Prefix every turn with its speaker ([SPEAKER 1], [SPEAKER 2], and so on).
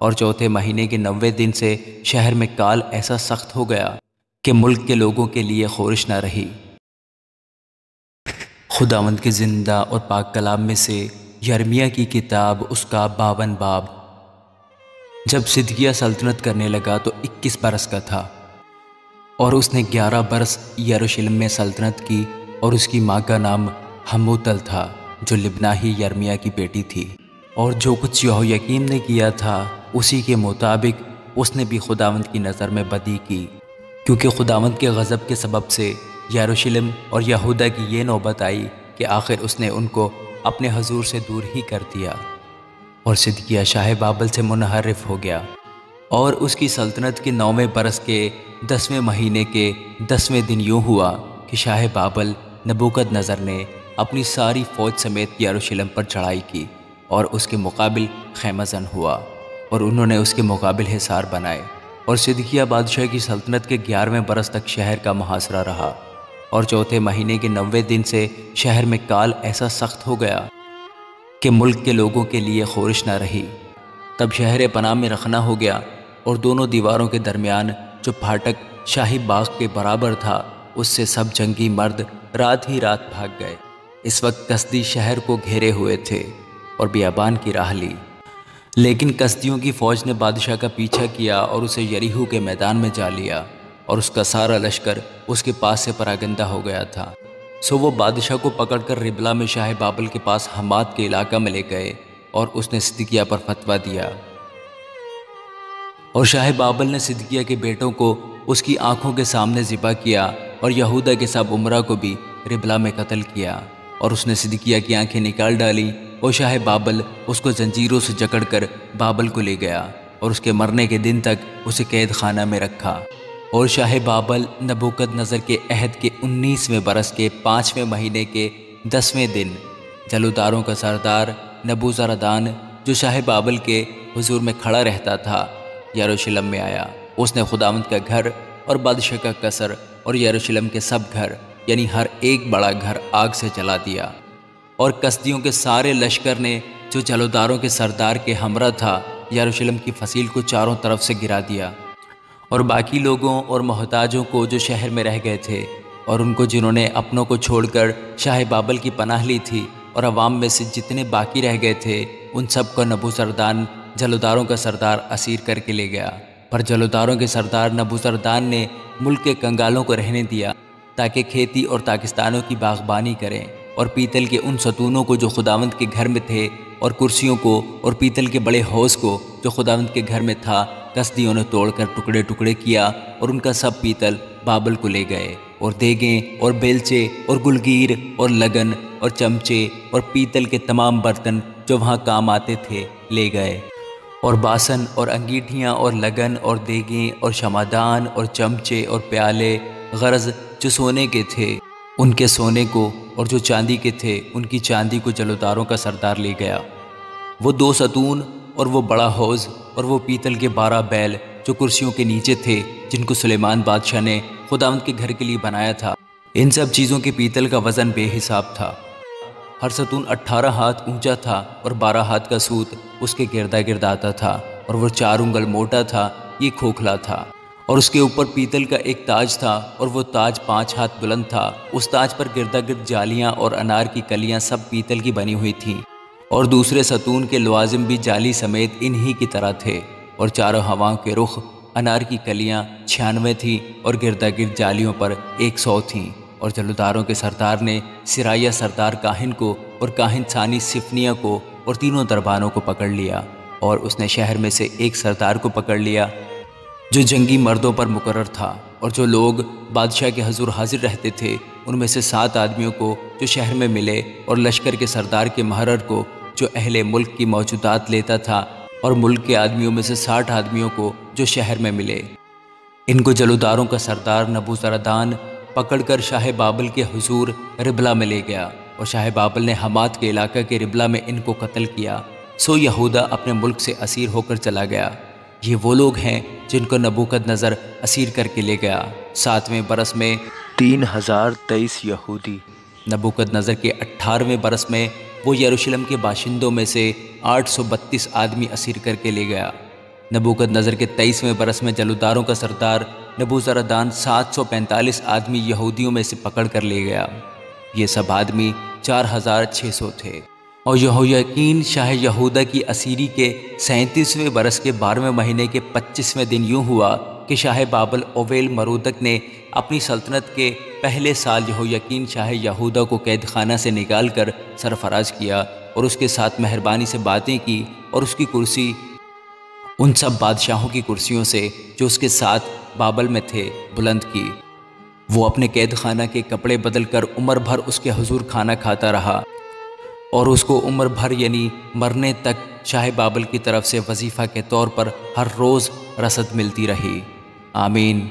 [SPEAKER 1] اور چوتھے مہینے کے 90 دن سے شہر میں کال ایسا سخت ہو گیا کہ ملک کے لوگوں کے لیے خورش نہ رہی۔ خداوند کے زندہ اور پاک کلام میں سے یرمیہ کی کتاب، اس کا 52 باب۔ جب صدقیہ سلطنت کرنے لگا تو 21 برس کا تھا، اور اس نے 11 برس یروشلم میں سلطنت کی، اور اس کی ماں کا نام حموتل تھا جو لبناہی یرمیہ کی بیٹی تھی۔ اور جو کچھ یہویاکیم نے کیا تھا اسی کے مطابق اس نے بھی خداوند کی نظر میں بدی کی، کیونکہ خداوند کے غضب کے سبب سے یروشلم اور یہودا کی یہ نوبت آئی کہ آخر اس نے ان کو اپنے حضور سے دور ہی کر دیا، اور صدقیہ شاہ بابل سے منحرف ہو گیا۔ اور اس کی سلطنت کے 9ویں برس کے 10ویں مہینے کے 10ویں دن یوں ہوا کہ شاہ بابل نبوکد نظر نے اپنی ساری فوج سمیت یروشلم پر چڑھائی کی اور اس کے مقابل خیمہ زن ہوا، اور انہوں نے اس کے مقابل حصار بنائے۔ اور صدقیہ بادشاہ کی سلطنت کے 11ویں برس تک شہر کا محاصرہ رہا، اور چوتھے مہینے کے 90 دن سے شہر میں کال ایسا سخت ہو گیا کہ ملک کے لوگوں کے لیے خورش نہ رہی۔ تب شہر پناہ میں رکھنا ہو گیا، اور دونوں دیواروں کے درمیان جو پھاٹک شاہی باغ کے برابر تھا اس سے سب جنگی مرد رات ہی رات بھاگ گئے۔ اس وقت کسدی شہر کو گھیرے ہوئے تھے اور بیابان کی راہ لی، لیکن کسدیوں کی فوج نے بادشاہ کا پیچھا کیا اور اسے یریحو کے میدان میں جا لیا، اور اس کا سارا لشکر اس کے پاس سے پراگندہ ہو گیا تھا۔ سو وہ بادشاہ کو پکڑ کر ربلا میں شاہ بابل کے پاس حمات کے علاقہ میں لے گئے، اور اس نے صدقیہ پر فتویٰ دیا۔ اور شاہ بابل نے صدقیہ کے بیٹوں کو اس کی آنکھوں کے سامنے ذبح کیا، اور یہودا کے سب امراء کو بھی ربلا میں قتل کیا، اور اس نے صدقیہ کی آنکھیں نکال ڈالیں، اور شاہ بابل اس کو زنجیروں سے جکڑ کر بابل کو لے گیا، اور اس کے مرنے کے دن تک اسے قید خانہ میں رکھا۔ اور شاہ بابل نبوکد نظر کے عہد کے 19ویں برس کے 5ویں مہینے کے 10ویں دن جلوداروں کا سردار نبوزردان، جو شاہ بابل کے حضور میں کھڑا رہتا تھا، یروشلم میں آیا۔ اس نے خداوند کا گھر اور بادشاہ کا قصر اور یروشلم کے سب گھر، یعنی ہر ایک بڑا گھر آگ سے جلا دیا، اور کسدیوں کے سارے لشکر نے جو جلوداروں کے سردار کے ہمراہ تھا یروشلم کی فصیل کو چاروں طرف سے گرا دیا، اور باقی لوگوں اور محتاجوں کو جو شہر میں رہ گئے تھے، اور ان کو جنہوں نے اپنوں کو چھوڑ کر شاہ بابل کی پناہ لی تھی، اور عوام میں سے جتنے باقی رہ گئے تھے، ان سب کو نبوزردان جلوداروں کا سردار اسیر کر کے لے گیا۔ پر جلوداروں کے سردار نبوزردان نے ملک کے کنگالوں کو رہنے دیا تاکہ کھیتی اور تاکستانوں کی باغبانی کریں، اور پیتل کے ان ستونوں کو جو خداوند کے گھر میں تھے، اور کرسیوں کو، اور پیتل کے بڑے حوض کو جو خداوند کے گھر میں تھا، کسدیوں نے توڑ کر ٹکڑے ٹکڑے کیا، اور ان کا سب پیتل بابل کو لے گئے، اور دیگیں اور بیلچے اور گلگیر اور لگن اور چمچے اور پیتل کے تمام برتن جو وہاں کام آتے تھے لے گئے، اور باسن اور انگیٹھیاں اور لگن اور دیگیں اور شمعدان اور چمچے اور پیالے، غرض جو سونے کے تھے ان کے سونے کو، اور جو چاندی کے تھے ان کی چاندی کو جلوداروں کا سردار لے گیا۔ وہ 2 ستون اور وہ بڑا حوض اور وہ پیتل کے 12 بیل جو کرسیوں کے نیچے تھے، جن کو سلیمان بادشاہ نے خداوند کے گھر کے لیے بنایا تھا، ان سب چیزوں کے پیتل کا وزن بے حساب تھا۔ ہر ستون 18 ہاتھ اونچا تھا، اور 12 ہاتھ کا سوت اس کے گردا گرد آتا تھا، اور وہ 4 انگل موٹا تھا، یہ کھوکھلا تھا، اور اس کے اوپر پیتل کا ایک تاج تھا، اور وہ تاج 5 ہاتھ بلند تھا۔ اس تاج پر گردا گرد جالیاں اور انار کی کلیاں سب پیتل کی بنی ہوئی تھیں، اور دوسرے ستون کے لوازم بھی جالی سمیت انہی کی طرح تھے، اور چاروں ہواؤں کے رخ انار کی کلیاں 96 تھیں، اور گردا گرد جالیوں پر 100 تھیں۔ اور جلوداروں کے سردار نے سرایہ سردار کاہن کو اور کاہن ثانی سفنیہ کو اور تینوں دربانوں کو پکڑ لیا، اور اس نے شہر میں سے ایک سردار کو پکڑ لیا جو جنگی مردوں پر مقرر تھا، اور جو لوگ بادشاہ کے حضور حاضر رہتے تھے ان میں سے 7 آدمیوں کو جو شہر میں ملے، اور لشکر کے سردار کے محرر کو جو اہل ملک کی موجودات لیتا تھا، اور ملک کے آدمیوں میں سے 60 آدمیوں کو جو شہر میں ملے۔ ان کو جلوداروں کا سردار نبوزردان پکڑ کر شاہ بابل کے حضور ربلا میں لے گیا، اور شاہ بابل نے حمات کے علاقہ کے ربلا میں ان کو قتل کیا۔ سو یہودا اپنے ملک سے اسیر ہو کر چلا گیا۔ یہ وہ لوگ ہیں جن کو نبوکد نظر اسیر کر کے لے گیا۔ 7ویں برس میں 3023 یہودی۔ نبوکد نظر کے 18ویں برس میں وہ یروشلم کے باشندوں میں سے 832 آدمی اسیر کر کے لے گیا، نبوکدنضر کے 23ویں برس میں جلوداروں کا سردار نبوزردان 745 آدمی یہودیوں میں سے پکڑ کر لے گیا۔ یہ سب آدمی 4600 تھے۔ اور یہویاکین شاہ یہودہ کی اسیری کے 37ویں برس کے 12ویں مہینے کے 25ویں دن یوں ہوا کہ شاہ بابل اویل مرودک نے اپنی سلطنت کے پہلے سال یہویاکین شاہ یہودہ کو قید خانہ سے نکال کر سرفراز کیا اور اس کے ساتھ مہربانی سے باتیں کی اور اس کی کرسی ان سب بادشاہوں کی کرسیوں سے جو اس کے ساتھ بابل میں تھے بلند کی۔ وہ اپنے قید خانہ کے کپڑے بدل کر عمر بھر اس کے حضور کھانا کھاتا رہا اور اس کو عمر بھر یعنی مرنے تک شاہ بابل کی طرف سے وظیفہ کے طور پر ہر روز رسد ملتی رہی۔ آمین۔